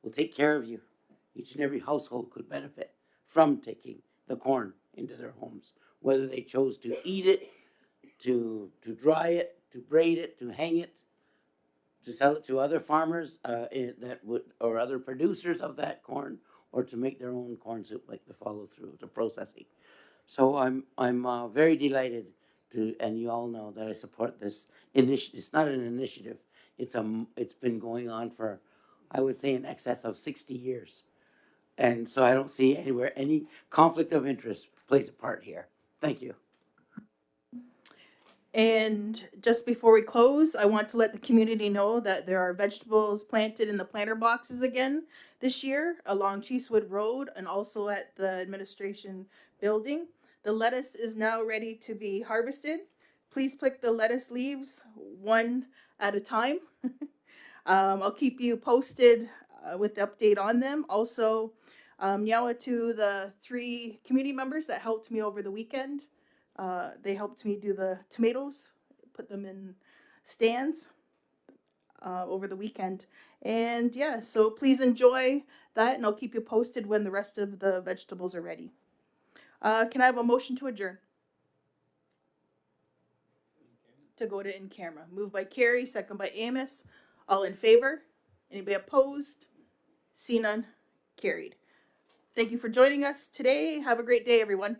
we'll take care of you. Each and every household could benefit from taking the corn into their homes, whether they chose to eat it, to dry it, to braid it, to hang it, to sell it to other farmers or other producers of that corn, or to make their own corn soup, like the follow through, the processing. So I'm very delighted and you all know that I support this initiative. It's not an initiative. It's been going on for, I would say, in excess of 60 years. And so I don't see anywhere any conflict of interest plays a part here. Thank you. And just before we close, I want to let the community know that there are vegetables planted in the planter boxes again this year along Chiefswood Road and also at the administration building. The lettuce is now ready to be harvested. Please pick the lettuce leaves one at a time. I'll keep you posted with the update on them. Also, Nyawa to the 3 community members that helped me over the weekend. They helped me do the tomatoes, put them in stands over the weekend. And yeah, so please enjoy that, and I'll keep you posted when the rest of the vegetables are ready. Can I have a motion to adjourn? To go to in camera. Moved by Carrie, second by Amos. All in favor? Anybody opposed? See none? Carried. Thank you for joining us today. Have a great day, everyone.